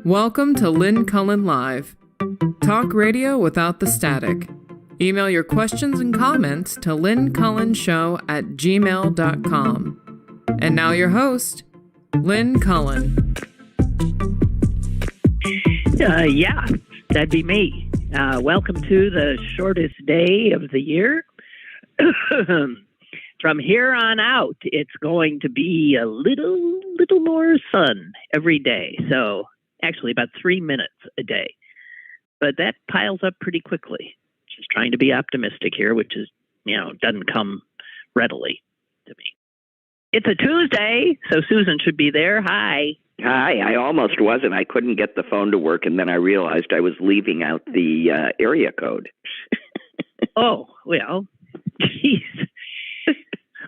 Welcome to Lynn Cullen Live. Talk radio without the static. Email your questions and comments to lynncullenshow@gmail.com. And now your host, Lynn Cullen. Yeah, that'd be me. Welcome to the shortest day of the year. From here on out, it's going to be a little more sun every day. So actually about 3 minutes a day. But that piles up pretty quickly. Just trying to be optimistic here, which is, doesn't come readily to me. It's a Tuesday, so Susan should be there. Hi. Hi, I almost wasn't. I couldn't get the phone to work, and then I realized I was leaving out the area code. Oh, well, jeez.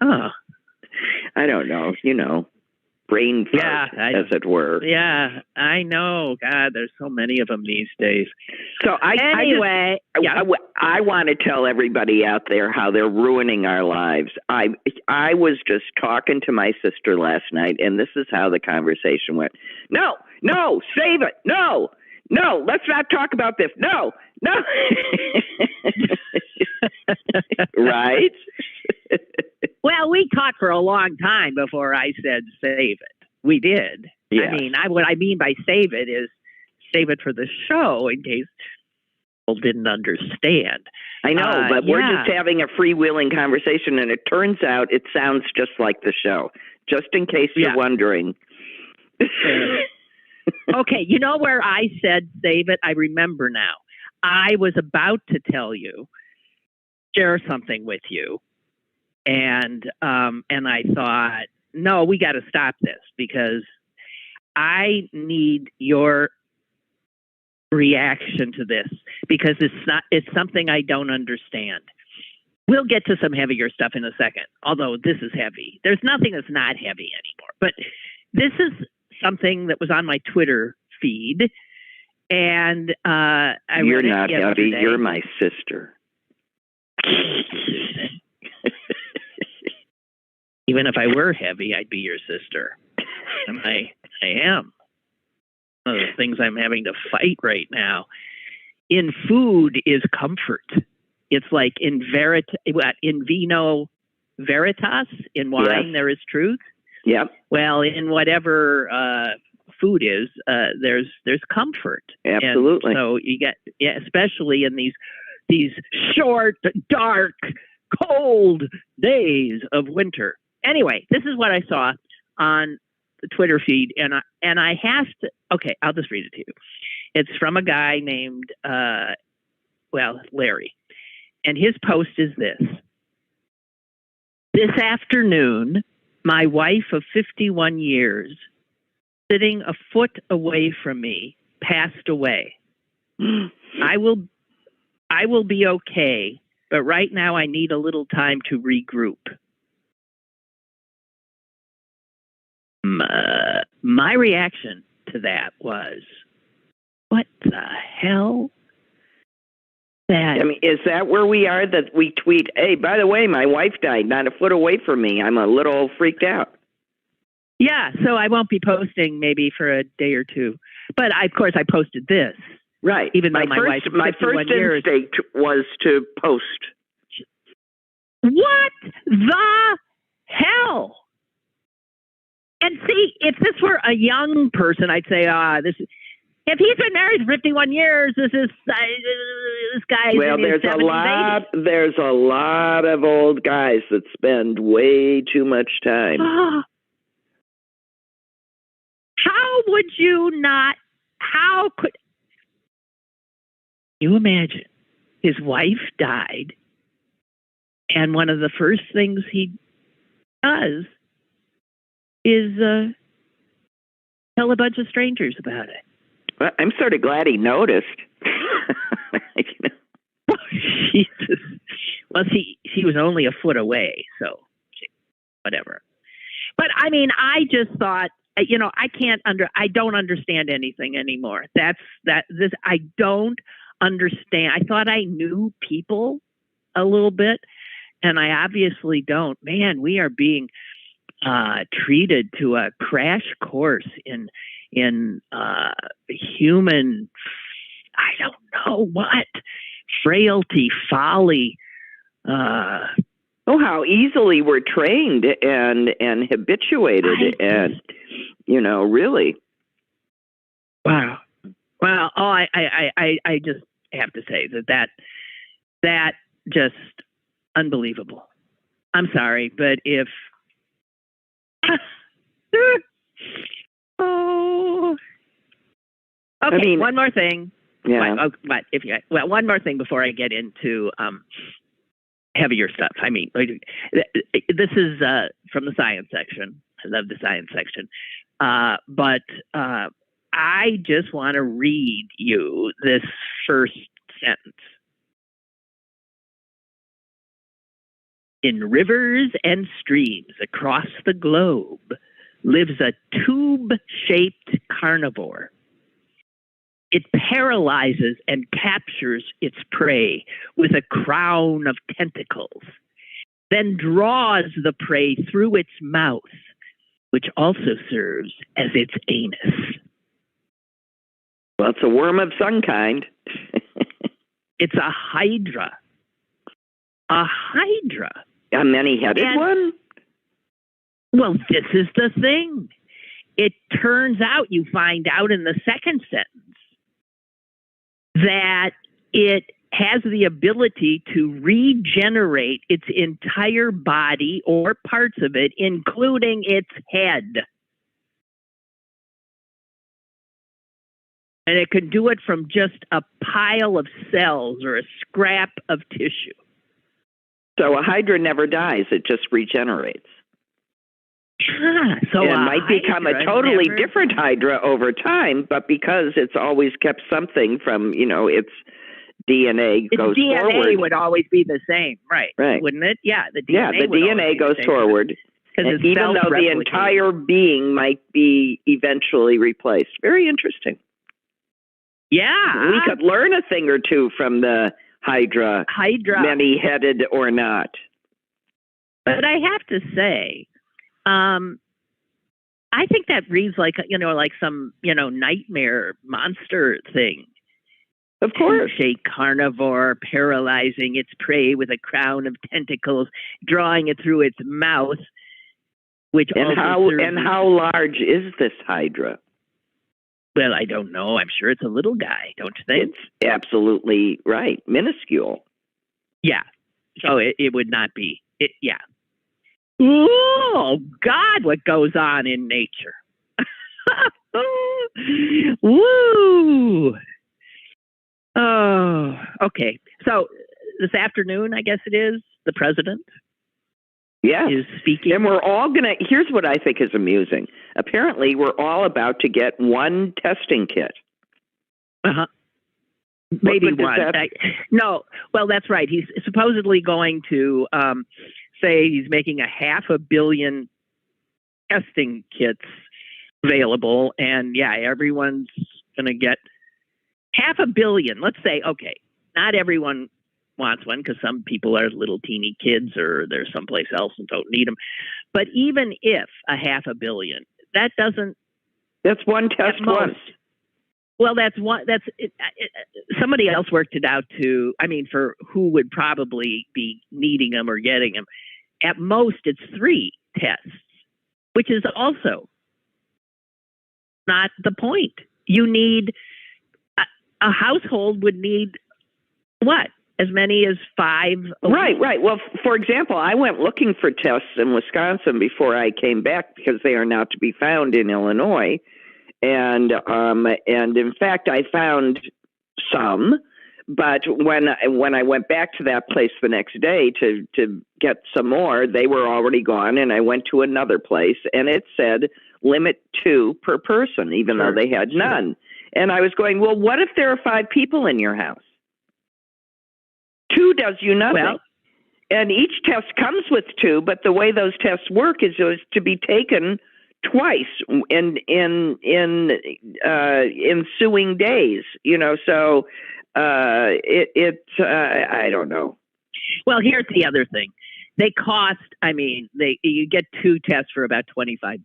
Huh. I don't know, brain fart, as it were. Yeah, I know. God, there's so many of them these days. So I want to tell everybody out there how they're ruining our lives. I was just talking to my sister last night, and this is how the conversation went. No, save it. No, let's not talk about this. No. Right? Well, we talked for a long time before I said save it. We did. Yeah. I mean, what I mean by save it is save it for the show in case people didn't understand. I know, but we're just having a freewheeling conversation, and it turns out it sounds just like the show, just in case you're wondering. Okay, you know where I said save it? I remember now. I was about to share something with you. And I thought, no, we got to stop this because I need your reaction to this because it's something I don't understand. We'll get to some heavier stuff in a second, although this is heavy. There's nothing that's not heavy anymore. But this is something that was on my Twitter feed. And You're not heavy. You're my sister. Even if I were heavy, I'd be your sister. And I am. One of the things I'm having to fight right now in food is comfort. It's like in vino veritas, in wine there is truth. Yeah. Well, in whatever food is, there's comfort. Absolutely. And so you get, especially in these short, dark, cold days of winter. Anyway, this is what I saw on the Twitter feed, and I have to. Okay, I'll just read it to you. It's from a guy named Larry, and his post is this: this afternoon, my wife of 51 years, sitting a foot away from me, passed away. I will be okay, but right now I need a little time to regroup. My reaction to that was, what the hell? Is that where we are, that we tweet, hey, by the way, my wife died not a foot away from me. I'm a little freaked out. Yeah, so I won't be posting maybe for a day or two. But, of course, I posted this. Right. Even though my first instinct was to post. What the hell? And see, if this were a young person, I'd say, if he's been married for 51 years, this guy's well, in his 70s, there's a lot of old guys that spend way too much time. How would you not? How could you imagine? His wife died, and one of the first things he does is tell a bunch of strangers about it. Well, I'm sort of glad he noticed. Jesus. Well, she was only a foot away, so whatever. But I mean, I just thought, I don't understand anything anymore. I don't understand. I thought I knew people a little bit, and I obviously don't. Man, we are being treated to a crash course in in human, I don't know what, frailty, folly. How easily we're trained and habituated, and really. Wow. Well, I just have to say that just unbelievable. I'm sorry, but if okay, I mean, one more thing. Yeah. One more thing before I get into heavier stuff. I mean, this is from the science section. I love the science section, but I just want to read you this first sentence. In rivers and streams across the globe lives a tube-shaped carnivore. It paralyzes and captures its prey with a crown of tentacles, then draws the prey through its mouth, which also serves as its anus. Well, it's a worm of some kind. It's a hydra. A hydra. A many-headed one? Well, this is the thing. It turns out, you find out in the second sentence, that it has the ability to regenerate its entire body or parts of it, including its head. And it can do it from just a pile of cells or a scrap of tissue. So a hydra never dies, it just regenerates. So it might become a totally different hydra over time, but because it's always kept something from, its DNA goes forward. DNA would always be the same, right? Wouldn't it? Yeah, the DNA goes forward. And even though the entire being might be eventually replaced. Very interesting. Yeah. We could learn a thing or two from the hydra. Many-headed or not. But I have to say, I think that reads like, like some, nightmare monster thing. Of course. Shake carnivore, paralyzing its prey with a crown of tentacles, drawing it through its mouth. How large is this hydra? Well, I don't know. I'm sure it's a little guy, don't you think? It's absolutely right. Minuscule. Yeah. So it would not be. Yeah. Oh, God, what goes on in nature. Woo! Oh, okay. So this afternoon, I guess it is, the president is speaking. And we're all going to, here's what I think is amusing. Apparently, we're all about to get one testing kit. Uh-huh. Maybe one. No, well, that's right. He's supposedly going to say he's making 500 million testing kits available. And yeah, everyone's going to get 500 million. Let's say, okay, not everyone wants one because some people are little teeny kids or they're someplace else and don't need them. But even if 500 million, that doesn't. That's one test once. Well, that's one. That's somebody else worked it out for who would probably be needing them or getting them. At most, it's 3 tests, which is also not the point. You need a household would need what? As many as 5. Right. Well, for example, I went looking for tests in Wisconsin before I came back because they are not to be found in Illinois. And in fact, I found some, but when I went back to that place the next day to get some more, they were already gone. And I went to another place, and it said limit 2 per person, even though they had none. And I was going, well, what if there are 5 people in your house? 2 does you nothing. Well, and each test comes with 2, but the way those tests work is to be taken twice in ensuing days, so I don't know. Well, here's the other thing. They cost, you get 2 tests for about $25,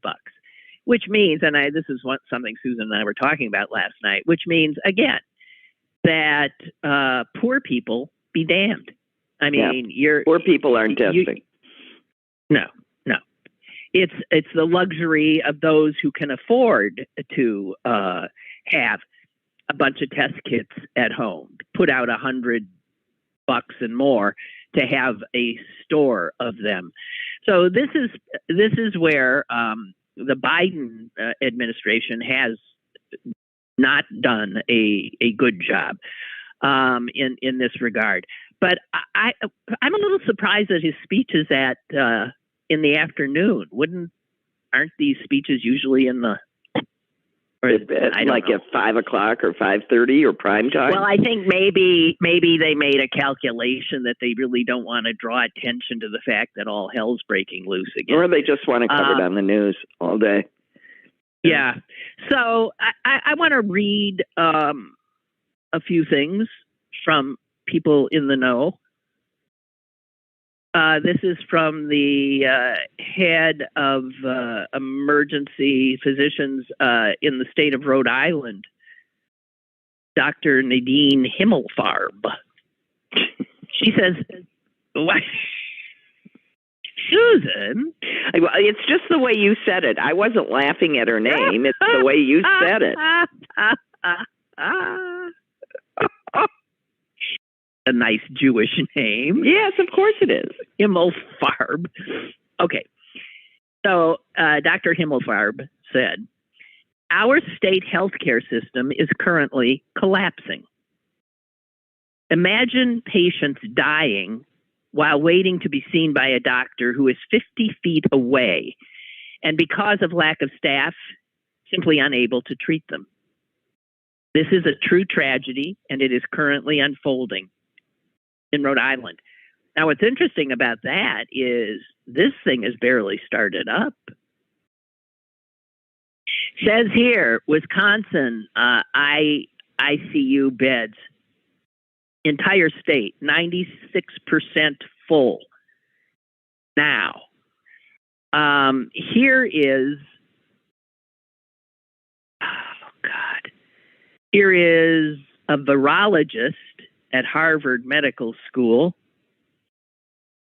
which means, and this is something Susan and I were talking about last night, which means, again, that poor people be damned. I mean, poor people aren't testing. No. It's the luxury of those who can afford to have a bunch of test kits at home, put out $100 and more to have a store of them. So this is where the Biden administration has not done a good job in this regard. But I'm a little surprised that his speech is at in the afternoon. Aren't these speeches usually in the like at 5 o'clock or 5:30 or prime time? Well, I think maybe they made a calculation that they really don't want to draw attention to the fact that all hell's breaking loose again, or they just want to cover it on the news all day. Yeah. So I want to read a few things from people in the know. This is from the head of emergency physicians in the state of Rhode Island, Dr. Nadine Himmelfarb. She says, what? Susan? It's just the way you said it. I wasn't laughing at her name. It's the way you said it. A nice Jewish name. Yes, of course it is. Himmelfarb. Okay. So Dr. Himmelfarb said, our state healthcare system is currently collapsing. Imagine patients dying while waiting to be seen by a doctor who is 50 feet away and because of lack of staff, simply unable to treat them. This is a true tragedy and it is currently unfolding in Rhode Island. Now, what's interesting about that is this thing has barely started up. Says here, Wisconsin, ICU beds, entire state, 96% full. Now, here is, here is a virologist at Harvard Medical School.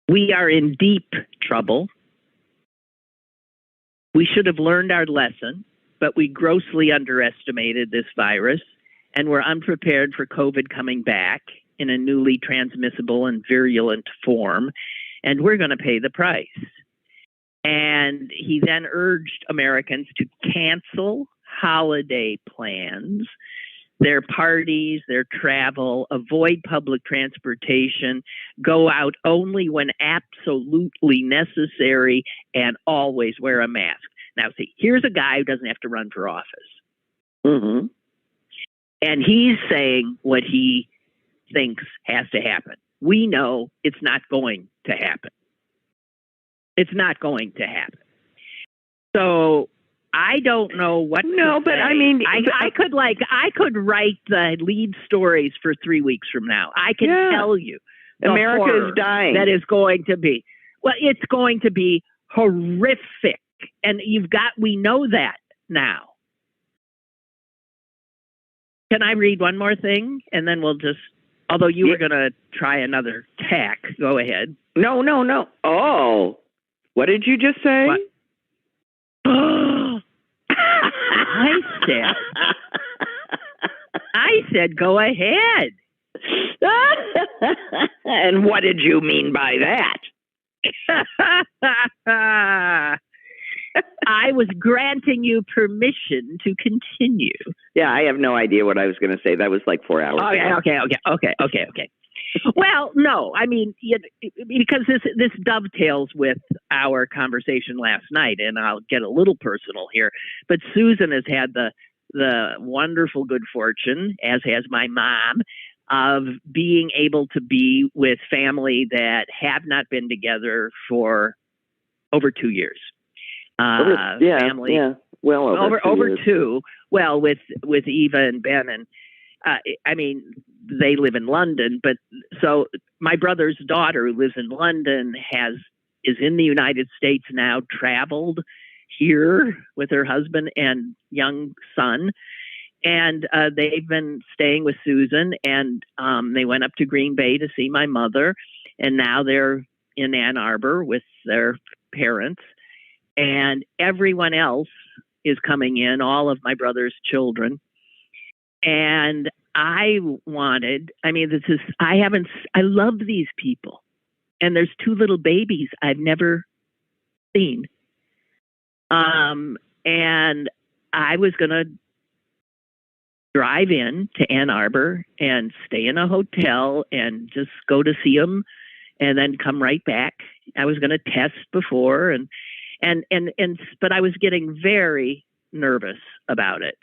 We are in deep trouble. We should have learned our lesson, but we grossly underestimated this virus and were unprepared for COVID coming back in a newly transmissible and virulent form, and we're going to pay the price. And he then urged Americans to cancel holiday plans, their parties, their travel, avoid public transportation, go out only when absolutely necessary, and always wear a mask. Now, see, here's a guy who doesn't have to run for office. Mm-hmm. And he's saying what he thinks has to happen. We know it's not going to happen. It's not going to happen. So I don't know what. No, but say. I mean, I could write the lead stories for 3 weeks from now. I can tell you, America is dying. That is going to be. Well, it's going to be horrific, and we know that now. Can I read one more thing, and then we'll just. Although you were going to try another tack, go ahead. No. Oh, what did you just say? What? I said, go ahead. And what did you mean by that? I was granting you permission to continue. Yeah, I have no idea what I was going to say. That was like 4 hours ago. Okay. Well, no, I mean, because this dovetails with our conversation last night, and I'll get a little personal here, but Susan has had the wonderful good fortune, as has my mom, of being able to be with family that have not been together for over 2 years. Family, well over 2. Well, with Eva and Ben, and I mean, they live in London, but so my brother's daughter, who lives in London, is in the United States now, traveled. here with her husband and young son. And they've been staying with Susan, and they went up to Green Bay to see my mother. And now they're in Ann Arbor with their parents. And everyone else is coming in, all of my brother's children. And I love these people. And there's two little babies I've never seen. And I was going to drive in to Ann Arbor and stay in a hotel and just go to see them and then come right back. I was going to test before but I was getting very nervous about it,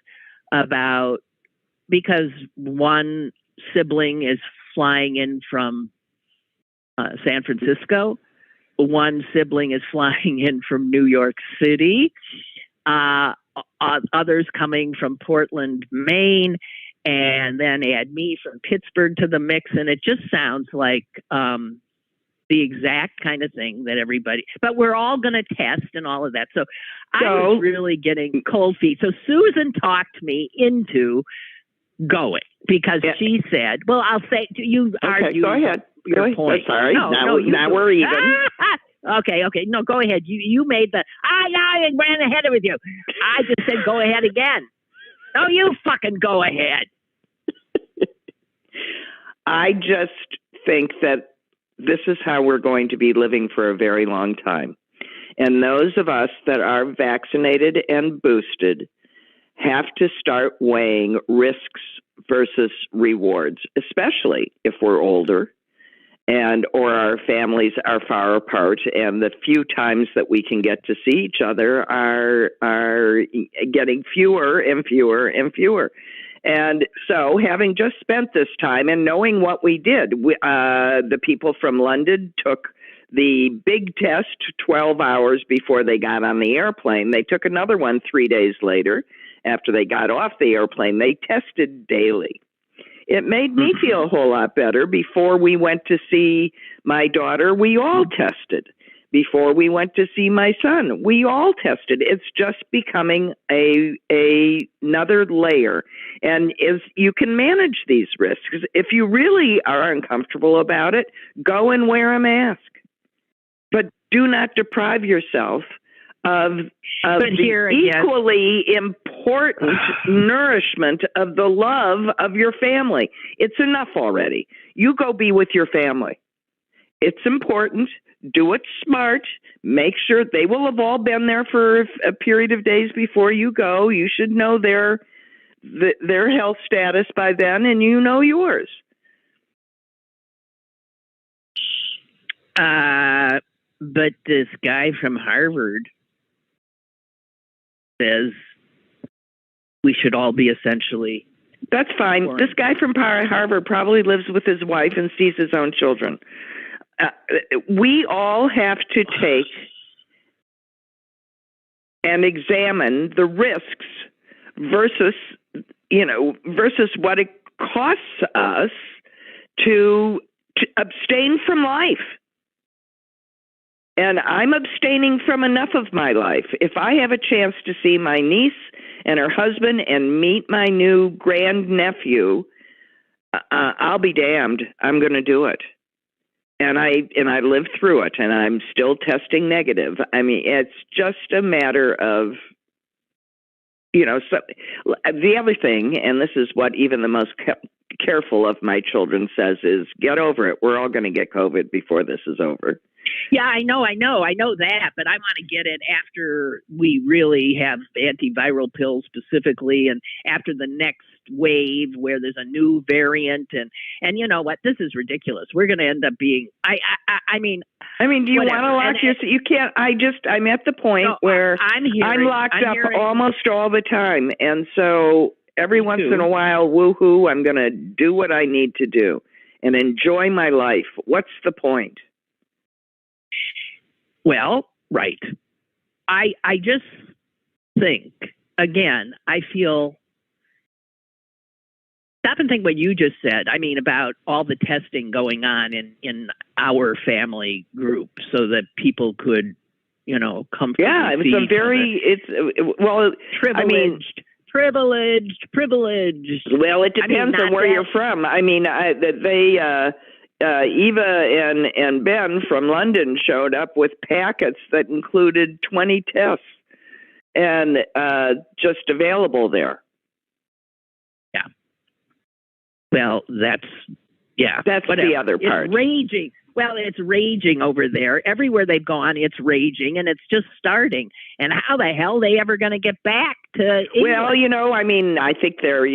because one sibling is flying in from San Francisco. One sibling is flying in from New York City. Others coming from Portland, Maine, and then add me from Pittsburgh to the mix. And it just sounds like the exact kind of thing that everybody, but we're all going to test and all of that. So I was really getting cold feet. So Susan talked me into going because she said, well, I'll say to you, argue. Go ahead. Your point. Sorry. Now we're even. Okay. No, go ahead. You made the, I ran ahead with you. I just said, go ahead again. No, you fucking go ahead. I just think that this is how we're going to be living for a very long time. And those of us that are vaccinated and boosted have to start weighing risks versus rewards, especially if we're older or our families are far apart, and the few times that we can get to see each other are getting fewer and fewer and fewer. And so having just spent this time and knowing what we did, the people from London took the big test 12 hours before they got on the airplane. They took another one 3 days later after they got off the airplane. They tested daily. It made me feel a whole lot better. Before we went to see my daughter, we all tested. Before we went to see my son, we all tested. It's just becoming another layer. And you can manage these risks. If you really are uncomfortable about it, go and wear a mask. But do not deprive yourself of the equally important nourishment of the love of your family. It's enough already. You go be with your family. It's important. Do it smart. Make sure they will have all been there for a period of days before you go. You should know their health status by then, and you know yours. But this guy from Harvard says we should all be essentially. That's fine. Foreign. This guy from Harvard probably lives with his wife and sees his own children. We all have to take and examine the risks versus what it costs us to abstain from life. And I'm abstaining from enough of my life. If I have a chance to see my niece and her husband and meet my new grandnephew, I'll be damned. I'm going to do it. And I lived through it, and I'm still testing negative. I mean, it's just a matter of, so the other thing, and this is what even the most careful of my children says, is get over it. We're all going to get COVID before this is over. Yeah, I know that, but I want to get it after we really have antiviral pills specifically, and after the next wave where there's a new variant, and you know what? This is ridiculous. We're going to end up being. I mean, do you want to lock yourself? You can't. I'm at the point where I'm locked up almost all the time, and so every once in a while, woohoo! I'm going to do what I need to do and enjoy my life. What's the point? Well, right. I just think, again, I feel, stop and think what you just said. I mean, about all the testing going on in our family group so that people could comfortable. Yeah, it was a very, privileged. Well, it depends on where you're from. I mean, Eva and Ben from London showed up with packets that included 20 tests and just available there. Yeah. Well, that's the other part. It's raging. Well, it's raging over there. Everywhere they've gone, it's raging, and it's just starting. And how the hell are they ever going to get back to England? Well, I think they're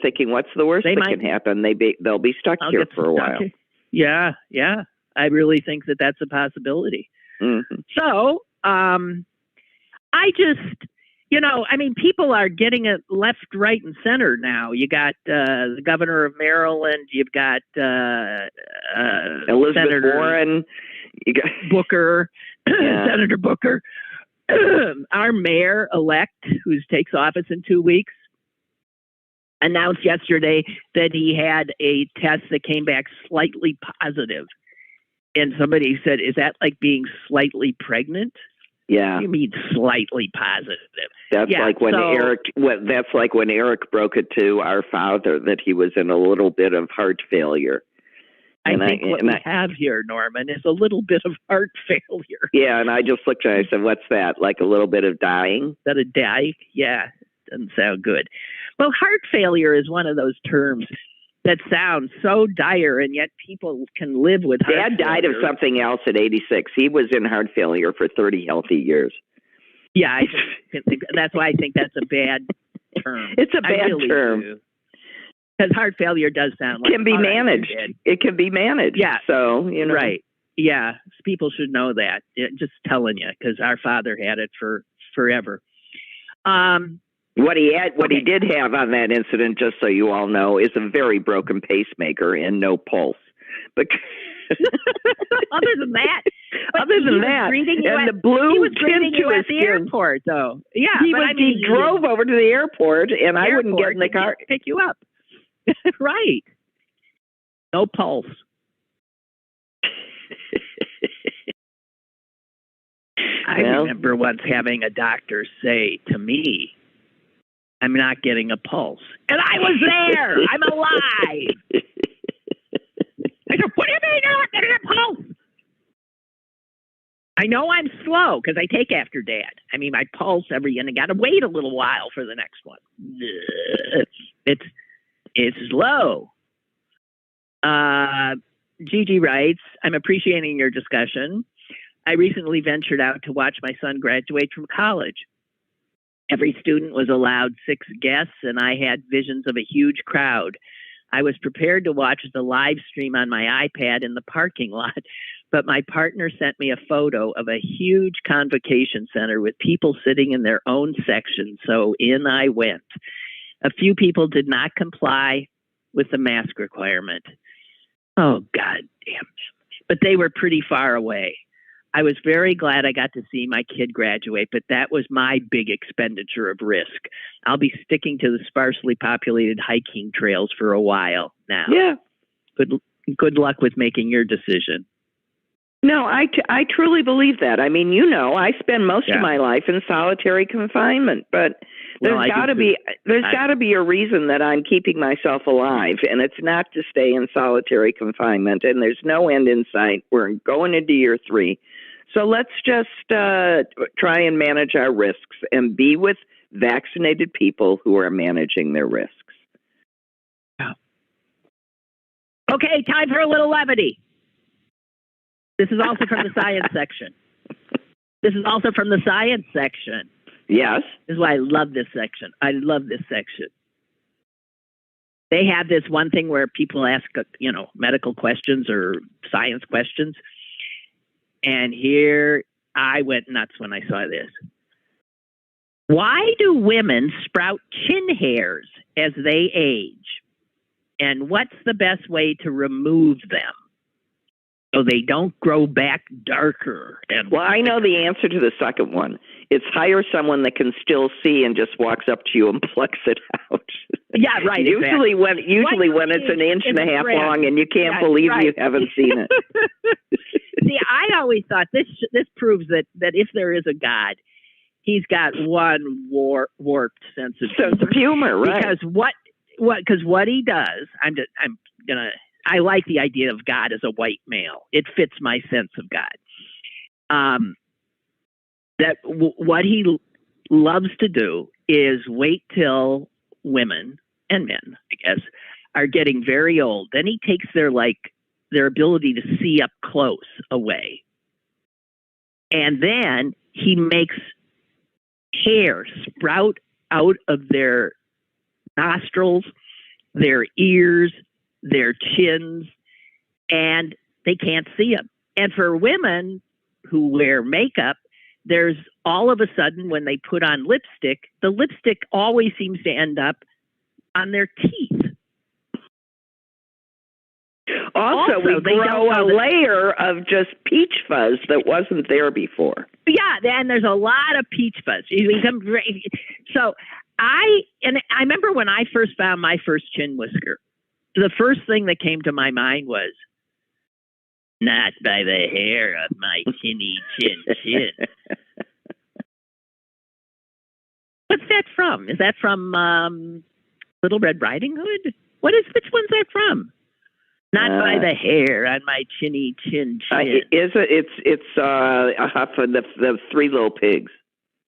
thinking, what's the worst that can happen? They'll be stuck here for a while. Yeah. I really think that's a possibility. Mm-hmm. So, I just, people are getting it left, right, and center now. You got the governor of Maryland. You've got Elizabeth Senator Warren. You got Booker, Senator Booker. Our mayor-elect, who takes office in 2 weeks, announced yesterday that he had a test that came back slightly positive. And somebody said, is that like being slightly pregnant? Yeah. What do you mean slightly positive? That's like when Eric broke it to our father that he was in a little bit of heart failure. I think what we have here, Norman, is a little bit of heart failure. Yeah, and I just looked at it and I said, what's that? Like a little bit of dying? Is that a die? Yeah, doesn't sound good. Well, heart failure is one of those terms that sounds so dire, and yet people can live with heart failure. Dad died of something else at 86. He was in heart failure for 30 healthy years. Yeah, I think that's why I think that's a bad term. It's a bad term. Because heart failure does sound like... It can be managed. It can be managed. Yeah. So, Right. Yeah. People should know that. Just telling you, because our father had it for forever. What he did have on that incident, just so you all know, is a very broken pacemaker and no pulse. But other than that, and the blue tint to his skin. Airport, though. Yeah, he drove over to the airport, and I wouldn't get in the car. Pick you up. Right. No pulse. I remember once having a doctor say to me, I'm not getting a pulse. And I was there. I'm alive. I said, what do you mean you're not getting a pulse? I know I'm slow because I take after Dad. I mean, my pulse and I got to wait a little while for the next one. It's low. Gigi writes, I'm appreciating your discussion. I recently ventured out to watch my son graduate from college. Every student was allowed 6 guests, and I had visions of a huge crowd. I was prepared to watch the live stream on my iPad in the parking lot, but my partner sent me a photo of a huge convocation center with people sitting in their own section, so in I went. A few people did not comply with the mask requirement. Oh, God damn. But they were pretty far away. I was very glad I got to see my kid graduate, but that was my big expenditure of risk. I'll be sticking to the sparsely populated hiking trails for a while now. Yeah. Good luck with making your decision. No, I truly believe that. I mean, I spend most of my life in solitary confinement, but there's got to be a reason that I'm keeping myself alive, and it's not to stay in solitary confinement, and there's no end in sight. We're going into year 3. So let's just try and manage our risks and be with vaccinated people who are managing their risks. Okay, time for a little levity. This is also from the science section. Yes. This is why I love this section. They have this one thing where people ask, medical questions or science questions. And here I went nuts when I saw this. Why do women sprout chin hairs as they age? And what's the best way to remove them so they don't grow back darker? Well, I know the answer to the second one. It's hire someone that can still see and just walks up to you and plucks it out. Yeah, right. Usually when it's an inch and a half long and you can't believe you haven't seen it. see, I always thought this proves that if there is a God, he's got one warped sense of humor, right? Because what he does, I like the idea of God as a white male. It fits my sense of God. What he loves to do is wait till women and men, I guess, are getting very old. Then he takes their ability to see up close away. And then he makes hair sprout out of their nostrils, their ears, their chins, and they can't see them. And for women who wear makeup, there's all of a sudden when they put on lipstick, the lipstick always seems to end up on their teeth. Also, we grow a layer of just peach fuzz that wasn't there before. Yeah, and there's a lot of peach fuzz. So I remember when I first found my first chin whisker, the first thing that came to my mind was, not by the hair of my chinny chin. What's that from? Is that from Little Red Riding Hood? Which one's that from? Not by the hair on my chinny chin. It's a huff of the Three Little Pigs.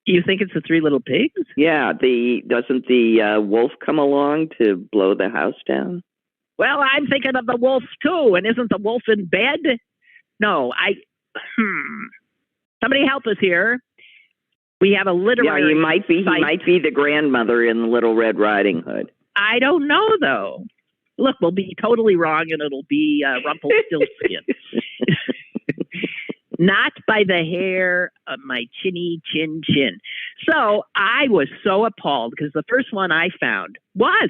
You think it's the Three Little Pigs? Yeah. Doesn't the wolf come along to blow the house down? Well, I'm thinking of the wolf too, and isn't the wolf in bed? No, somebody help us here. We have a literary. Yeah, he might be the grandmother in Little Red Riding Hood. I don't know though. Look, we'll be totally wrong, and it'll be Rumpelstiltskin. Not by the hair of my chinny chin. So I was so appalled because the first one I found was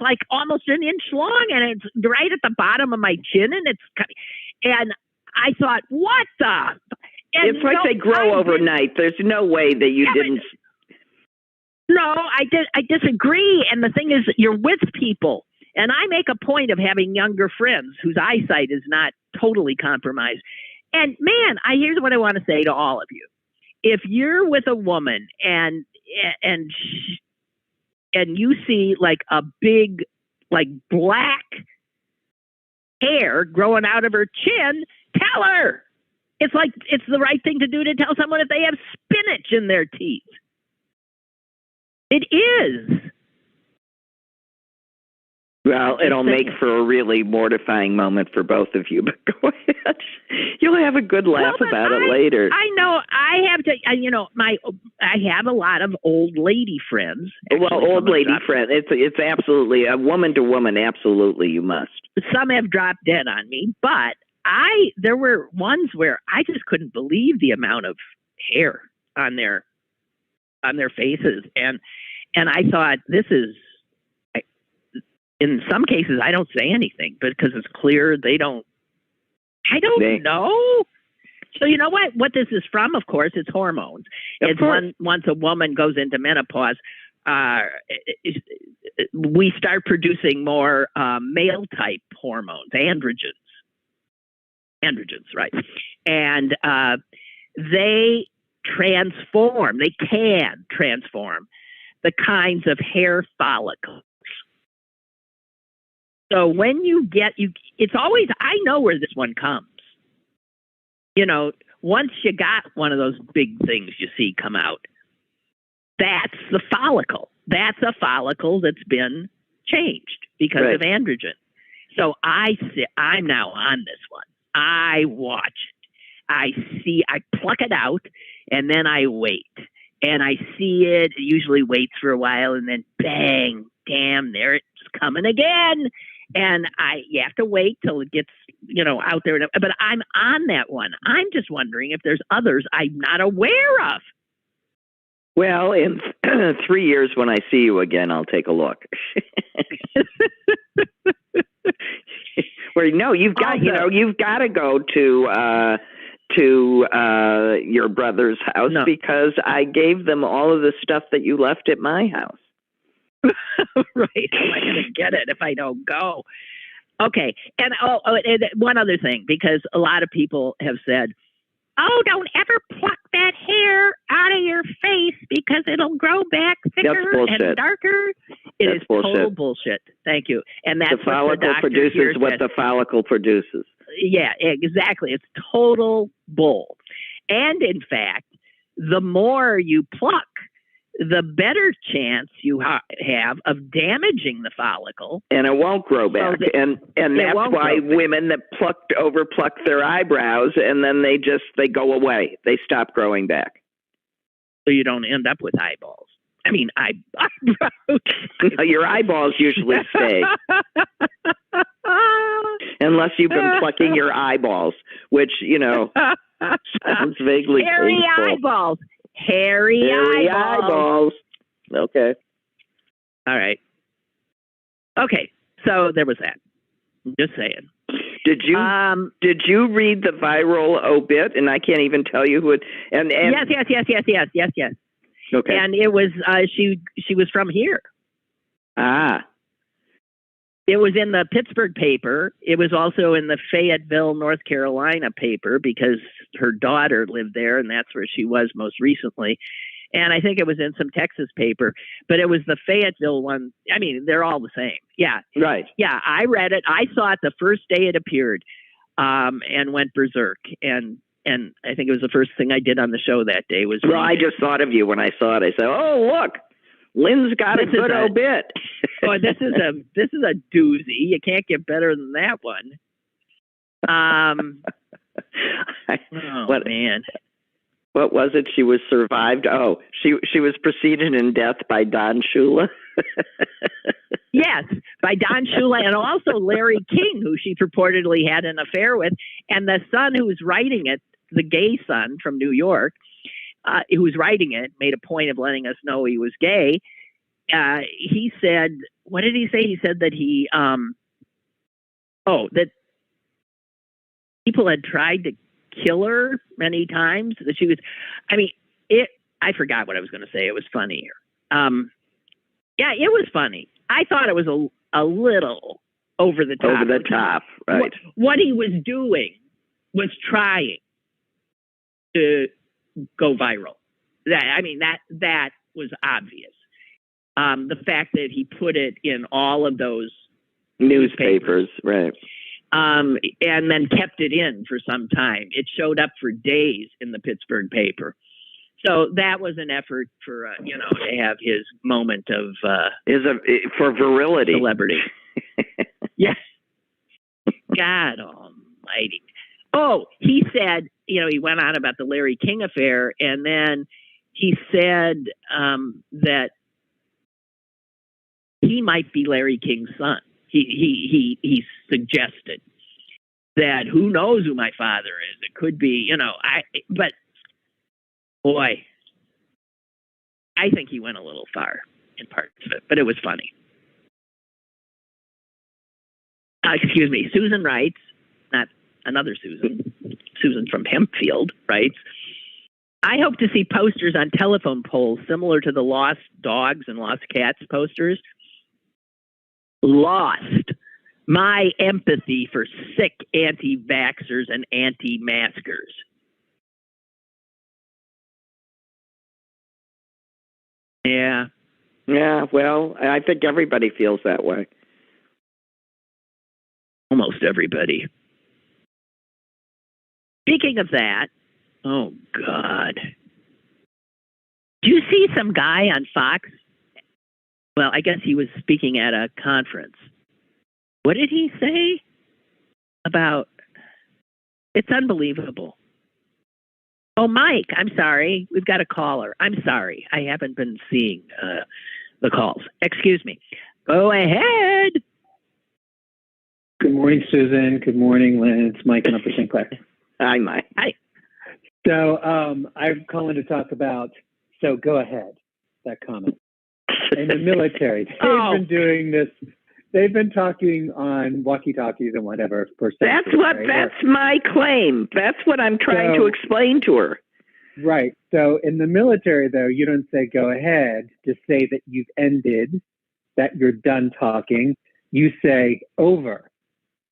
like almost an inch long, and it's right at the bottom of my chin, and I thought, what the? And it's like they grow overnight. There's no way that you didn't. No, I disagree. And the thing is, you're with people. And I make a point of having younger friends whose eyesight is not totally compromised. And man, here's what I want to say to all of you. If you're with a woman and you see like a big, like black hair growing out of her chin, tell her. It's like it's the right thing to do to tell someone if they have spinach in their teeth. It is. Well, it'll make for a really mortifying moment for both of you, but go ahead. You'll have a good laugh about it later. I know. I have to, I have a lot of old lady friends. Well, old lady friends. It's absolutely, a woman to woman, absolutely, you must. Some have dropped dead on me, but there were ones where I just couldn't believe the amount of hair on their faces. And I thought, this is, in some cases, I don't say anything because it's clear I don't know. So you know what this is from? Of course, it's hormones. Once a woman goes into menopause, we start producing more male type hormones, androgens, right? And they can transform the kinds of hair follicles. So when it's always, I know where this one comes. Once you got one of those big things you see come out, that's the follicle. That's a follicle that's been changed because of androgen. So I'm now on this one. I watch it. I pluck it out, and then I wait. And I see it. It usually waits for a while, and then bang, damn, there it's coming again. And you have to wait till it gets, out there. But I'm on that one. I'm just wondering if there's others I'm not aware of. Well, in 3 years when I see you again, I'll take a look. You've got to go to your brother's house because I gave them all of the stuff that you left at my house. Right. Am I going to get it if I don't go? Okay. And and one other thing, because a lot of people have said, oh, don't ever pluck that hair out of your face because it'll grow back thicker and darker. That's total bullshit. Thank you. And that's the follicle produces what the follicle produces. Yeah, exactly. It's total bull. And in fact, the more you pluck, the better chance you have of damaging the follicle. And it won't grow back. And that's why women that overpluck their eyebrows and then they go away. They stop growing back. So you don't end up with eyeballs. I mean, eyebrows. No, your eyeballs usually stay. Unless you've been plucking your eyeballs, which, sounds vaguely hairy painful. Eyeballs. Hairy eyeballs. Okay. All right. Okay. So there was that. Just saying. Did you read the viral obit? And I can't even tell you who it. And yes. Okay. And it was she was from here. Ah. It was in the Pittsburgh paper. It was also in the Fayetteville, North Carolina paper because her daughter lived there and that's where she was most recently. And I think it was in some Texas paper, but it was the Fayetteville one. I mean, they're all the same. Yeah. Right. Yeah. I read it. I saw it the first day it appeared and went berserk. And I think it was the first thing I did on the show that day was. Well, I just thought of you when I saw it. I said, oh, look. Lynn's got a good obit. Oh, this is a doozy. You can't get better than that one. Man. What was it? She was survived. Oh, she was preceded in death by Don Shula. Yes, by Don Shula and also Larry King, who she purportedly had an affair with, and the son who was writing it, the gay son from New York. Who's writing it, made a point of letting us know he was gay. He said, what did he say? He said that that people had tried to kill her many times. That she was, I forgot what I was going to say. It was funny. Yeah, it was funny. I thought it was a little over the top. Over the top, right. What he was doing was trying to go viral. That was obvious. The fact that he put it in all of those newspapers, right? And then kept it in for some time. It showed up for days in the Pittsburgh paper. So that was an effort for to have his moment of for virility, celebrity. Yes. God Almighty. Oh, he said, he went on about the Larry King affair, and then he said that he might be Larry King's son. He suggested that who knows who my father is. It could be, but boy, I think he went a little far in parts of it, but it was funny. Excuse me. Susan writes, not another Susan from Hempfield writes, I hope to see posters on telephone poles similar to the lost dogs and lost cats posters. Lost my empathy for sick anti-vaxxers and anti-maskers. Yeah. Yeah, well, I think everybody feels that way. Almost everybody. Speaking of that, oh, God. Do you see some guy on Fox? Well, I guess he was speaking at a conference. What did he say about... It's unbelievable. Oh, Mike, I'm sorry. We've got a caller. I'm sorry. I haven't been seeing the calls. Excuse me. Go ahead. Good morning, Susan. Good morning, Lynn. It's Mike in Upper St. Clair. Hi, Mike. Hi. So I'm calling to talk about, so go ahead, that comment. In the military, they've been doing this. They've been talking on walkie-talkies and whatever for centuries. That's my claim. That's what I'm trying to explain to her. Right. So in the military, though, you don't say go ahead to say that you've ended, that you're done talking. You say over.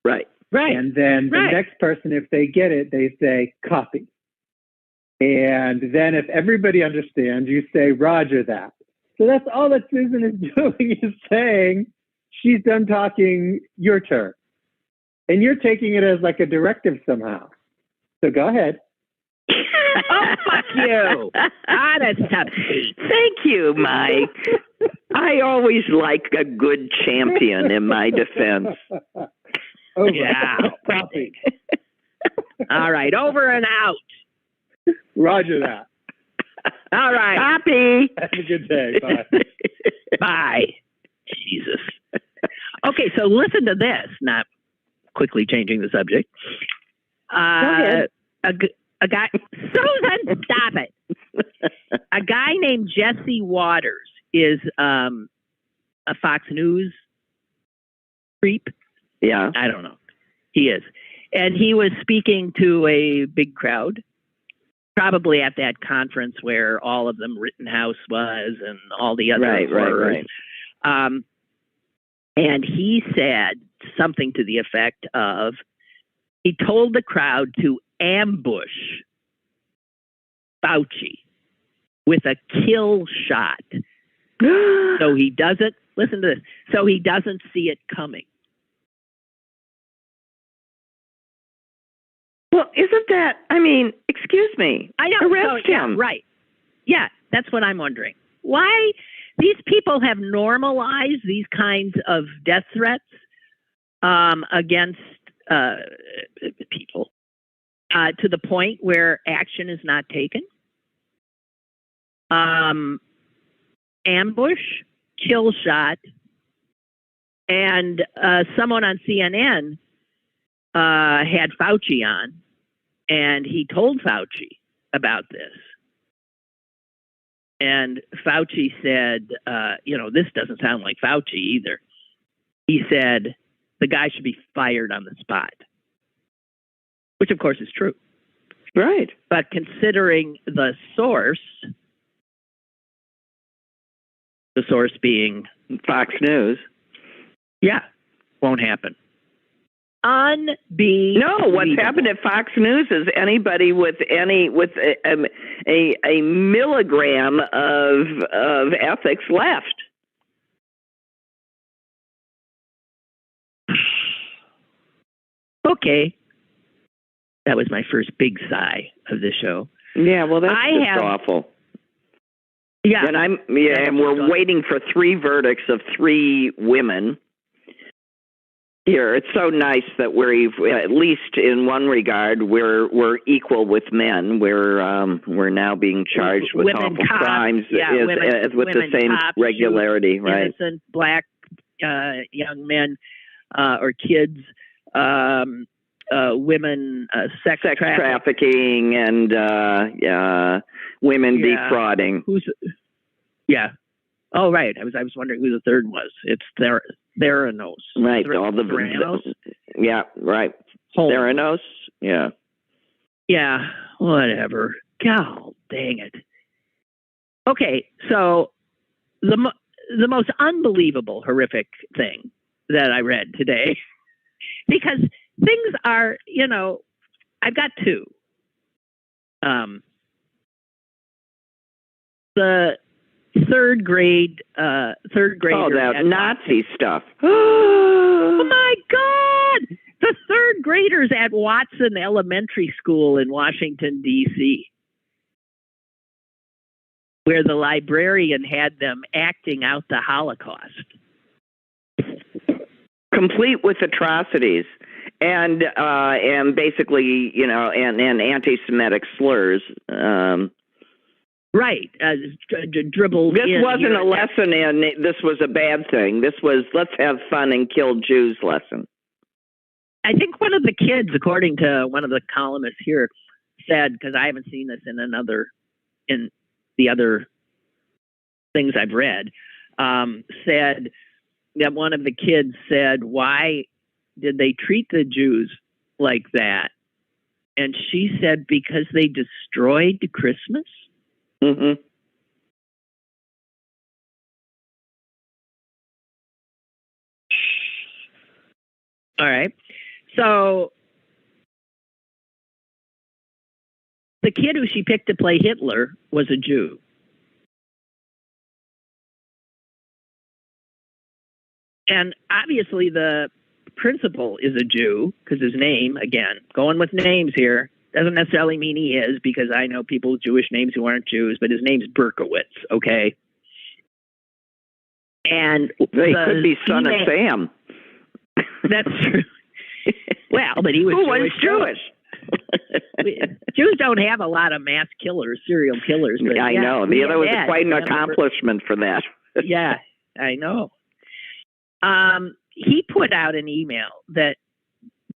Right. And then the next person, if they get it, they say copy. And then if everybody understands, you say Roger that. So that's all that Susan is doing, is saying she's done talking, your turn. And you're taking it as like a directive somehow. So go ahead. Oh, fuck you. That's tough. Thank you, Mike. I always like a good champion in my defense. Over. Yeah. Copy. All right, over and out. Roger that. All right. Copy. Have a good day. Bye. Bye. Jesus. Okay, so listen to this. Not quickly changing the subject. Go ahead. A guy. Susan, stop it. A guy named Jesse Waters is a Fox News creep. Yeah. I don't know. He is. And he was speaking to a big crowd, probably at that conference where all of them Rittenhouse was and all the other horrors. Right. And he said something to the effect of, he told the crowd to ambush Fauci with a kill shot. So he doesn't, listen to this, so he doesn't see it coming. Well, isn't that, I mean, excuse me. I know. Arrest him. Yeah, right. Yeah, that's what I'm wondering. Why these people have normalized these kinds of death threats against people to the point where action is not taken. Ambush, kill shot, and someone on CNN had Fauci on, and he told Fauci about this. And Fauci said, this doesn't sound like Fauci either. He said, the guy should be fired on the spot, which of course is true. Right. But considering the source being Fox News. Yeah, won't happen. No, what's happened at Fox News is anybody with a milligram of ethics left. Okay. That was my first big sigh of the show. Yeah, well, that's awful. Yeah. And we're waiting for 3 verdicts of 3 women. Here, it's so nice that we're at least in one regard we're equal with men. We're now being charged with awful crimes with the same regularity, right? Innocent black young men or kids, women, sex trafficking, and women defrauding. Oh, right. I was wondering who the third was. It's Theranos. Right. All the Theranos. Yeah. Right. Theranos. Yeah. Yeah. Whatever. God dang it. Okay. So the most unbelievable, horrific thing that I read today, because things are, I've got 2. The third grade. Oh, that Nazi stuff. Oh my God! The third graders at Watson Elementary School in Washington, D.C., where the librarian had them acting out the Holocaust, complete with atrocities and basically, and anti-Semitic slurs. Right. Dribble. This wasn't a lesson in this was a bad thing. This was let's have fun and kill Jews lesson. I think one of the kids, according to one of the columnists here, said, because I haven't seen this in the other things I've read, said that one of the kids said, why did they treat the Jews like that? And she said, because they destroyed Christmas. Mm-hmm. All right. So the kid who she picked to play Hitler was a Jew. And obviously the principal is a Jew because his name, again, going with names here, doesn't necessarily mean he is, because I know people with Jewish names who aren't Jews, but his name's Berkowitz, okay? And they could be son of Sam. That's true. Well, but he was Who was Jewish? Jews don't have a lot of mass killers, serial killers. But I know. That was quite an accomplishment for that. Yeah, I know. He put out an email that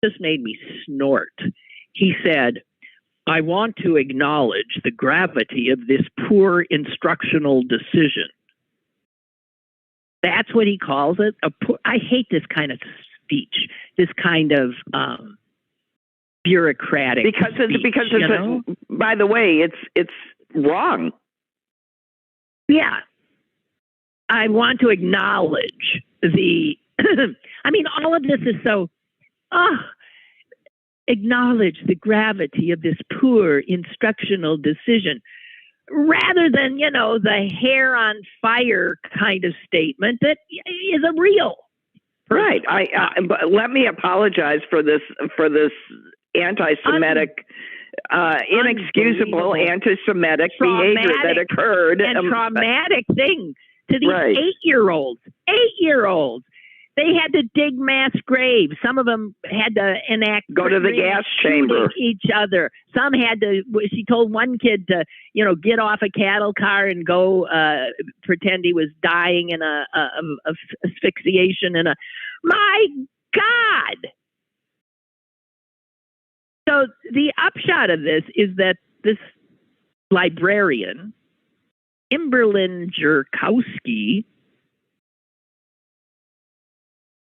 just made me snort. He said, "I want to acknowledge the gravity of this poor instructional decision." That's what he calls it. I hate this kind of speech, this kind of bureaucratic because it's by the way, it's wrong. Yeah. I want to acknowledge the I mean, all of this is so acknowledge the gravity of this poor instructional decision, rather than, the hair on fire kind of statement that is a real right. But let me apologize for this anti-Semitic, inexcusable anti-Semitic behavior that occurred. And traumatic thing to these 8-year-olds. 8-year-olds. They had to dig mass graves. Some of them had to go to the gas chamber. Each other. Some had to. She told one kid to, get off a cattle car and go pretend he was dying in a asphyxiation in a. My God. So the upshot of this is that this librarian, Imberlin Jerkowski,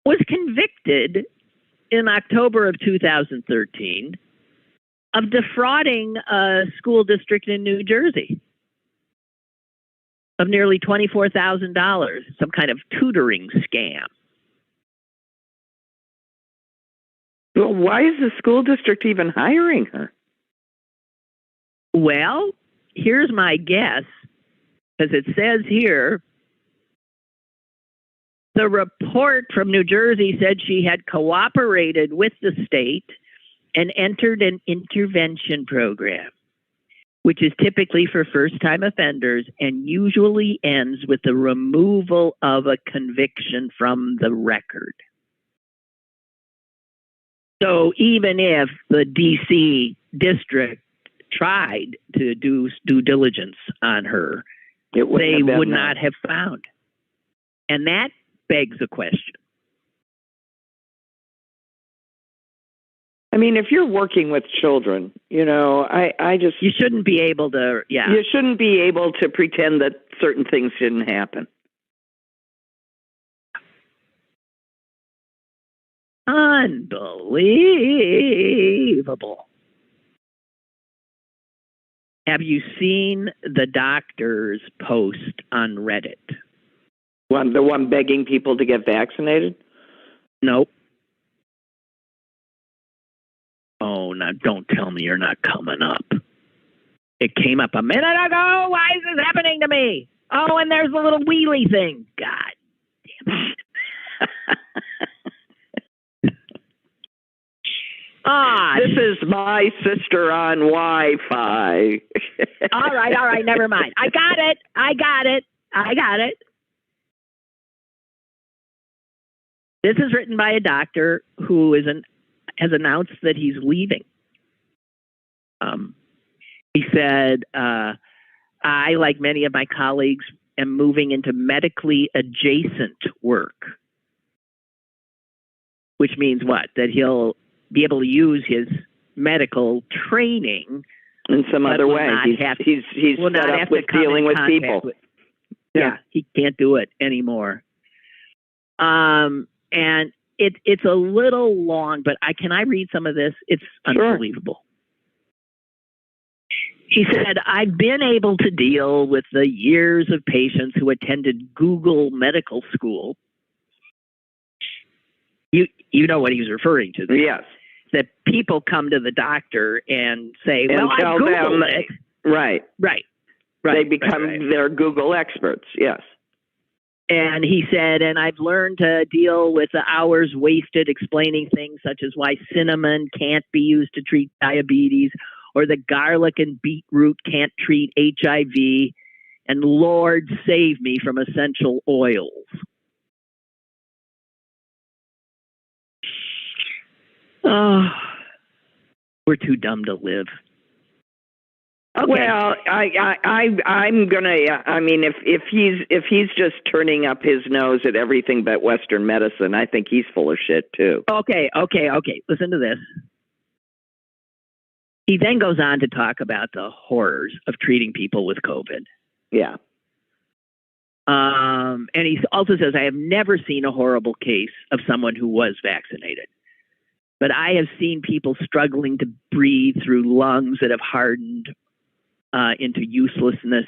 was convicted in October of 2013 of defrauding a school district in New Jersey of nearly $24,000, some kind of tutoring scam. Well, why is the school district even hiring her? Well, here's my guess, because it says here, the report from New Jersey said she had cooperated with the state and entered an intervention program, which is typically for first-time offenders and usually ends with the removal of a conviction from the record. So even if the D.C. district tried to do due diligence on her, they would not have found. And that begs a question. I mean, if you're working with children, I just... You shouldn't be able to, You shouldn't be able to pretend that certain things didn't happen. Unbelievable. Have you seen the doctor's post on Reddit? The one begging people to get vaccinated? Nope. Oh, now don't tell me you're not coming up. It came up a minute ago. Why is this happening to me? Oh, and there's the little wheelie thing. God damn it. This is my sister on Wi-Fi. All right, never mind. I got it. This is written by a doctor who has announced that he's leaving. He said, I, like many of my colleagues, am moving into medically adjacent work. Which means what? That he'll be able to use his medical training in some other way. He's set up with dealing with people. He can't do it anymore. And it's a little long, but can I read some of this? It's unbelievable. He said, I've been able to deal with the years of patients who attended Google Medical School You know what he was referring to there. Yes. That people come to the doctor and say, and well, I tell Googled them, it. Right. They become their Google experts, yes. And he said, and I've learned to deal with the hours wasted explaining things such as why cinnamon can't be used to treat diabetes, or the garlic and beetroot can't treat HIV, and Lord save me from essential oils. Oh, we're too dumb to live. Okay. Well, I'm gonna. I mean, if he's just turning up his nose at everything but Western medicine, I think he's full of shit too. Okay. Listen to this. He then goes on to talk about the horrors of treating people with COVID. Yeah. And he also says, I have never seen a horrible case of someone who was vaccinated. But I have seen people struggling to breathe through lungs that have hardened into uselessness,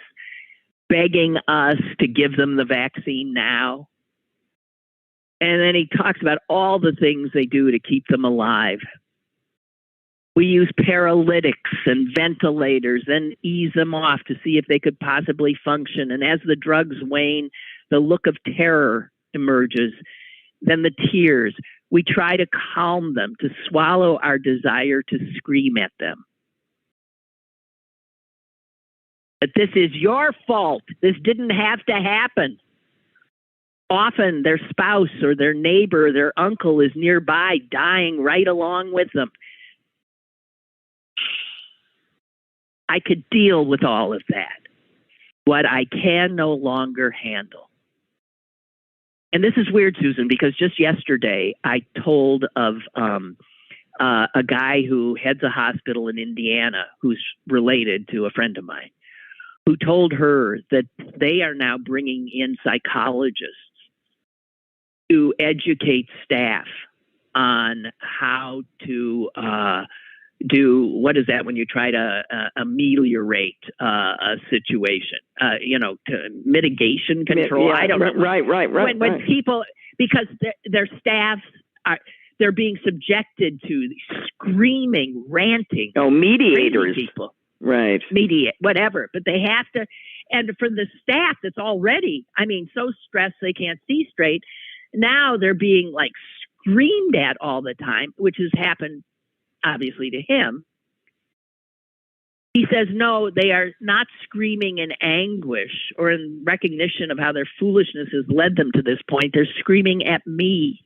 begging us to give them the vaccine now. And then he talks about all the things they do to keep them alive. We use paralytics and ventilators, then ease them off to see if they could possibly function. And as the drugs wane, the look of terror emerges, then the tears. We try to calm them, to swallow our desire to scream at them. But this is your fault. This didn't have to happen. Often their spouse or their neighbor or their uncle is nearby, dying right along with them. I could deal with all of that. What I can no longer handle. And this is weird, Susan, because just yesterday I told of a guy who heads a hospital in Indiana who's related to a friend of mine, who told her that they are now bringing in psychologists to educate staff on how to do, what is that when you try to ameliorate a situation, to mitigation control. Yeah, I don't know. Right. When people, because their staffs they're being subjected to screaming, ranting. Oh, mediators. People. Right. Mediate, whatever. But they have to, and for the staff that's already, so stressed they can't see straight, now they're being like screamed at all the time, which has happened obviously to him. He says, no, they are not screaming in anguish or in recognition of how their foolishness has led them to this point. They're screaming at me.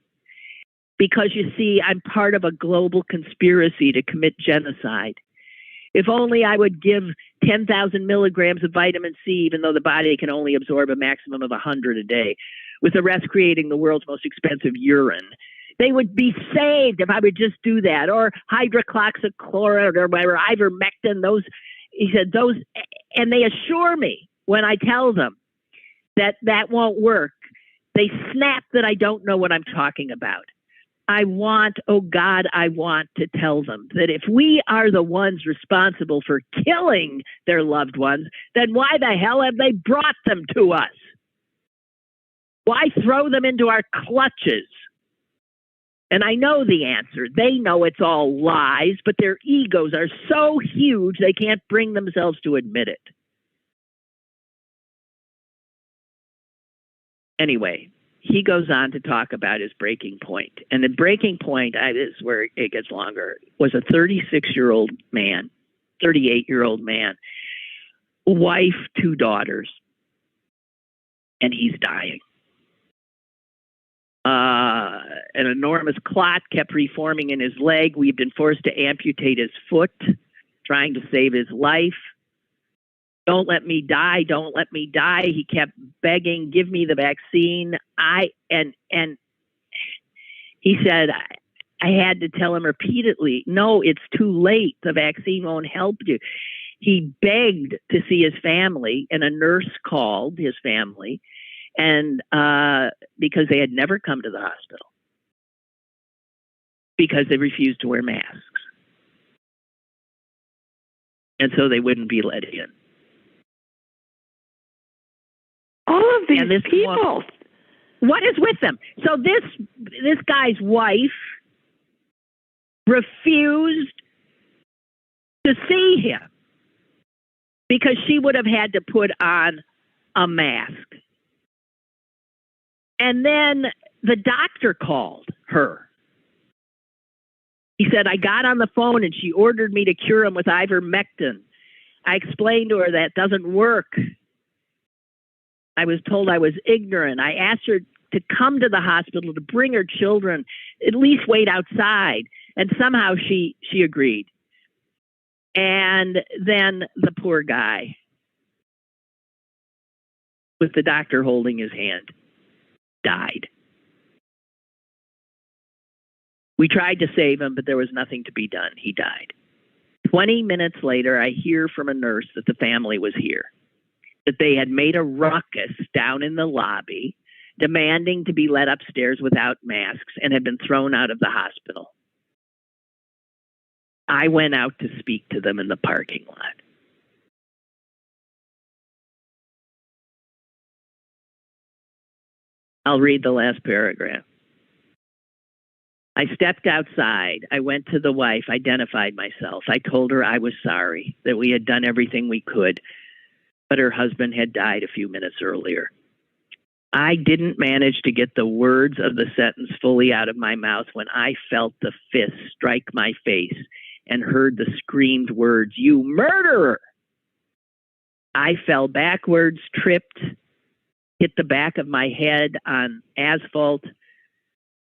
Because you see, I'm part of a global conspiracy to commit genocide. If only I would give 10,000 milligrams of vitamin C, even though the body can only absorb a maximum of 100 a day, with the rest creating the world's most expensive urine. They would be saved if I would just do that. Or hydroxychloroquine or whatever, ivermectin, he said those, and they assure me when I tell them that won't work. They snap that I don't know what I'm talking about. I want to tell them that if we are the ones responsible for killing their loved ones, then why the hell have they brought them to us? Why throw them into our clutches? And I know the answer. They know it's all lies, but their egos are so huge they can't bring themselves to admit it. Anyway, he goes on to talk about his breaking point. And the breaking point, this is where it gets longer, was a 38-year-old man, wife, 2 daughters, and he's dying. An enormous clot kept reforming in his leg. We've been forced to amputate his foot, trying to save his life. Don't let me die. Don't let me die. He kept begging, give me the vaccine. And he said, I had to tell him repeatedly, no, it's too late. The vaccine won't help you. He begged to see his family, and a nurse called his family, and because they had never come to the hospital because they refused to wear masks. And so they wouldn't be let in. All of these people. What is with them? So this guy's wife refused to see him because she would have had to put on a mask. And then the doctor called her. He said, I got on the phone and she ordered me to cure him with ivermectin. I explained to her that doesn't work. I was told I was ignorant. I asked her to come to the hospital to bring her children, at least wait outside. And somehow she agreed. And then the poor guy, with the doctor holding his hand, died. We tried to save him, but there was nothing to be done. He died. 20 minutes later, I hear from a nurse that the family was here, that they had made a ruckus down in the lobby, demanding to be let upstairs without masks, and had been thrown out of the hospital. I went out to speak to them in the parking lot. I'll read the last paragraph. I stepped outside. I went to the wife, identified myself. I told her I was sorry, that we had done everything we could, but her husband had died a few minutes earlier. I didn't manage to get the words of the sentence fully out of my mouth when I felt the fist strike my face and heard the screamed words, "You murderer!" I fell backwards, tripped, hit the back of my head on asphalt.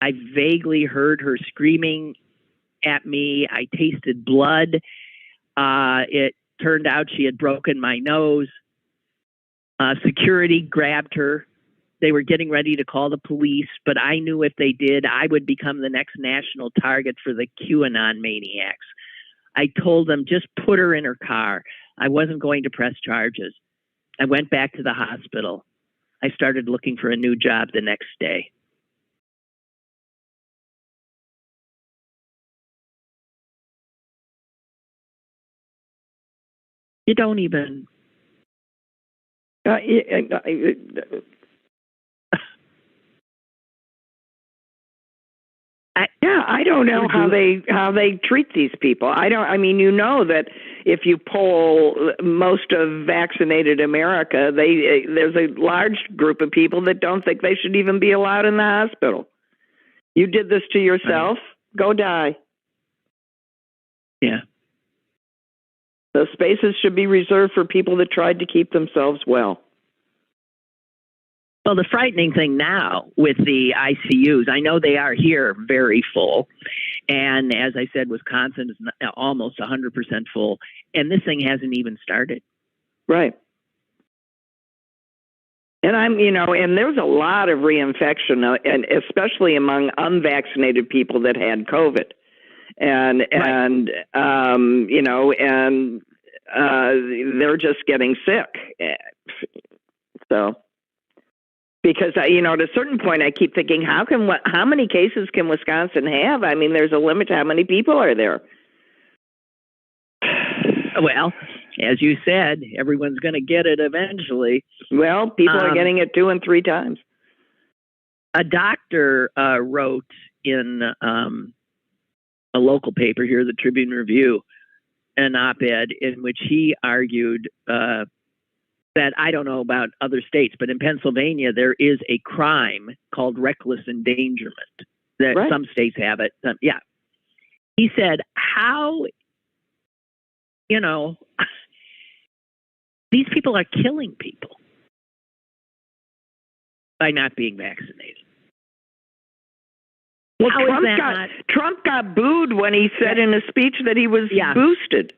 I vaguely heard her screaming at me. I tasted blood. It turned out she had broken my nose. Security grabbed her. They were getting ready to call the police, but I knew if they did, I would become the next national target for the QAnon maniacs. I told them, just put her in her car. I wasn't going to press charges. I went back to the hospital. I started looking for a new job the next day. You don't even... I don't know how they treat these people. I mean, you know that if you poll most of vaccinated America, there's a large group of people that don't think they should even be allowed in the hospital. You did this to yourself. Right. Go die. Yeah. Those spaces should be reserved for people that tried to keep themselves well. Well, the frightening thing now with the ICUs, I know they are here very full. And as I said, Wisconsin is almost 100% full. And this thing hasn't even started. Right. And and there's a lot of reinfection, and especially among unvaccinated people that had COVID. And they're just getting sick. So... Because, at a certain point, I keep thinking, how many cases can Wisconsin have? I mean, there's a limit to how many people are there. Well, as you said, everyone's going to get it eventually. Well, people are getting it 2 and 3 times. A doctor wrote in a local paper here, the Tribune Review, an op-ed in which he argued that I don't know about other states, but in Pennsylvania, there is a crime called reckless endangerment. That right. Some states have it. Yeah. He said, how, these people are killing people by not being vaccinated. Well, Trump got booed when he said in a speech that he was boosted.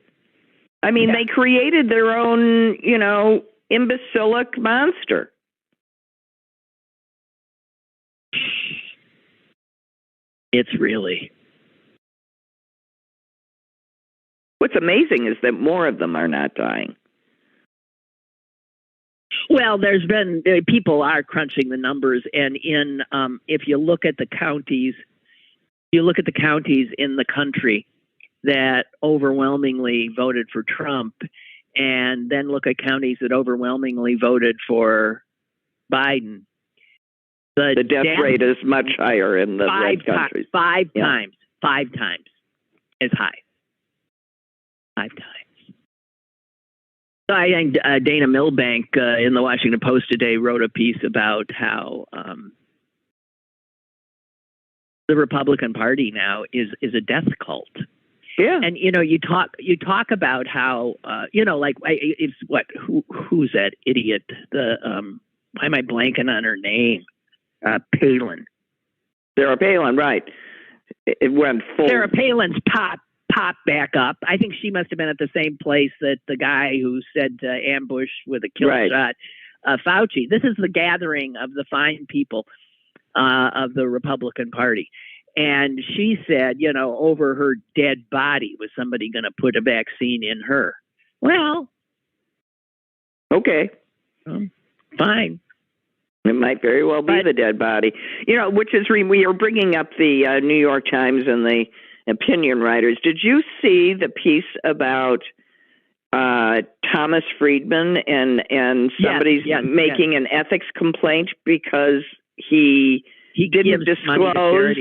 I mean, they created their own, imbecilic monster. It's really. What's amazing is that more of them are not dying. Well, people are crunching the numbers, and if you look at the counties, in the country that overwhelmingly voted for Trump, and then look at counties that overwhelmingly voted for Biden, The death rate is much higher in the red countries. Five times as high. 5 times. So I think Dana Milbank in the Washington Post today wrote a piece about how the Republican Party now is a death cult. Yeah. And you talk about how it's who's that idiot? Why am I blanking on her name? Palin. Sarah Palin, right? It went full. Sarah Palin's pop back up. I think she must have been at the same place that the guy who said to ambush with a kill shot, Fauci. This is the gathering of the fine people of the Republican Party. And she said, over her dead body, was somebody going to put a vaccine in her? Well, okay. Fine. It might very well be the dead body. Which is, we are bringing up the New York Times and the opinion writers. Did you see the piece about Thomas Friedman and somebody's making an ethics complaint because he didn't disclose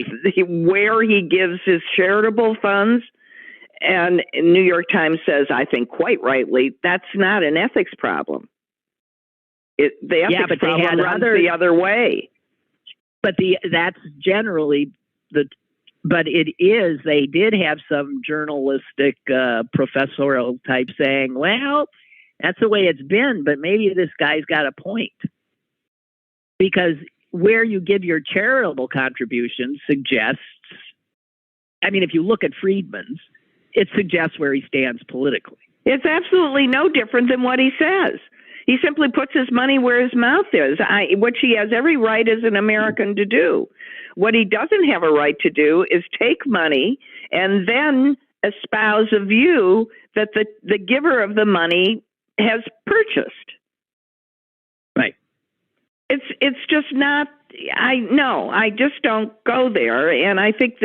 where he gives his charitable funds? And New York Times says, I think quite rightly, that's not an ethics problem. The ethics problem runs the other way. But that's generally but it is, they did have some journalistic professorial type saying, well, that's the way it's been, but maybe this guy's got a point. Because where you give your charitable contributions suggests, if you look at Friedman's, it suggests where he stands politically. It's absolutely no different than what he says. He simply puts his money where his mouth is, which he has every right as an American to do. What he doesn't have a right to do is take money and then espouse a view that the giver of the money has purchased. Right. It's just not, I just don't go there. And I think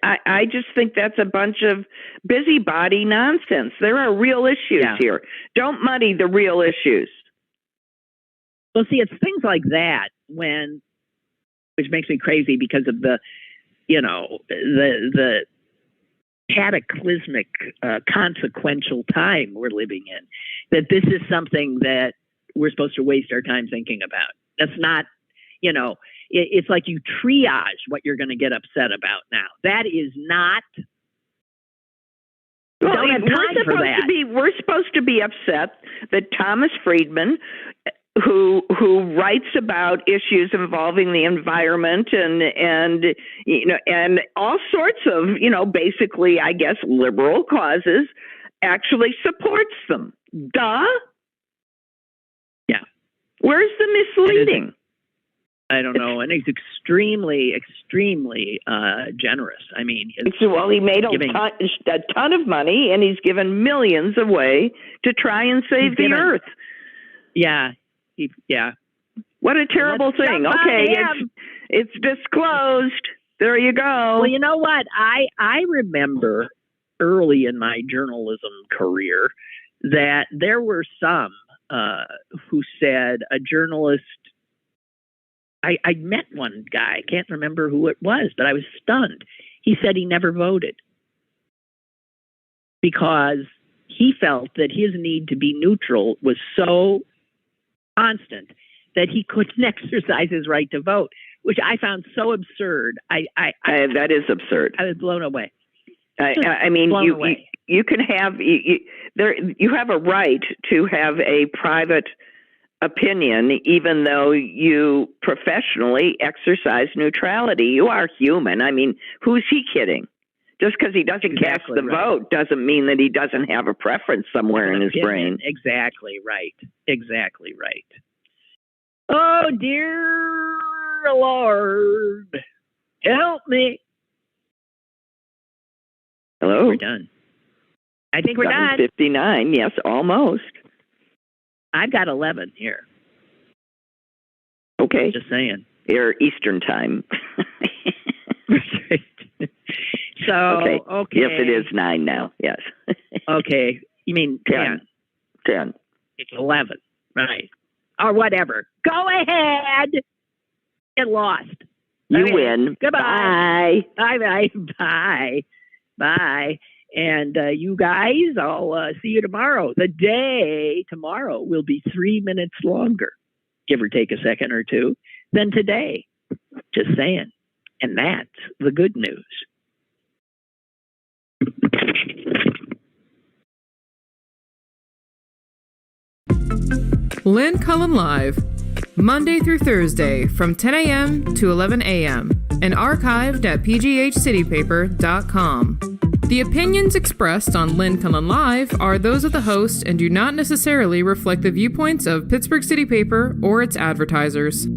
I just think that's a bunch of busybody nonsense. There are real issues here. Don't muddy the real issues. Well, see, it's things like that which makes me crazy because of the cataclysmic, consequential time we're living in. That this is something that we're supposed to waste our time thinking about. That's not, it's like you triage what you're going to get upset about now. That is not. Well, we're supposed to be upset that Thomas Friedman, who writes about issues involving the environment and all sorts of basically, I guess, liberal causes, actually supports them. Duh. Yeah. Where's the misleading? I don't know, and he's extremely, extremely generous. I mean, he made a ton of money, and he's given millions away to try and save the earth. Yeah, What a terrible thing. Okay, it's disclosed. There you go. Well, you know what? I remember early in my journalism career that there were some who said a journalist. I met one guy, I can't remember who it was, but I was stunned. He said he never voted because he felt that his need to be neutral was so constant that he couldn't exercise his right to vote, which I found so absurd. That is absurd. I was blown away. You can have you have a right to have a private opinion, even though you professionally exercise neutrality. You are human. I mean, who's he kidding? Just because he doesn't cast the vote doesn't mean that he doesn't have a preference somewhere in his brain. Exactly right. Exactly right. Oh, dear Lord, help me. Hello? We're done. I think we're done. 59, yes, almost. I've got 11 here. Okay. Just saying. You're Eastern time. So, okay. Yes, it is 9 now, yes. Okay. You mean 10? 10. It's 11, right. Or whatever. Go ahead get lost. You Okay. win. Goodbye. Bye. Bye. And you guys, I'll see you tomorrow. The day tomorrow will be 3 minutes longer, give or take a second or two, than today. Just saying. And that's the good news. Lynn Cullen Live, Monday through Thursday from 10 a.m. to 11 a.m. and archived at pghcitypaper.com. The opinions expressed on Lynn Cullen Live are those of the host and do not necessarily reflect the viewpoints of Pittsburgh City Paper or its advertisers.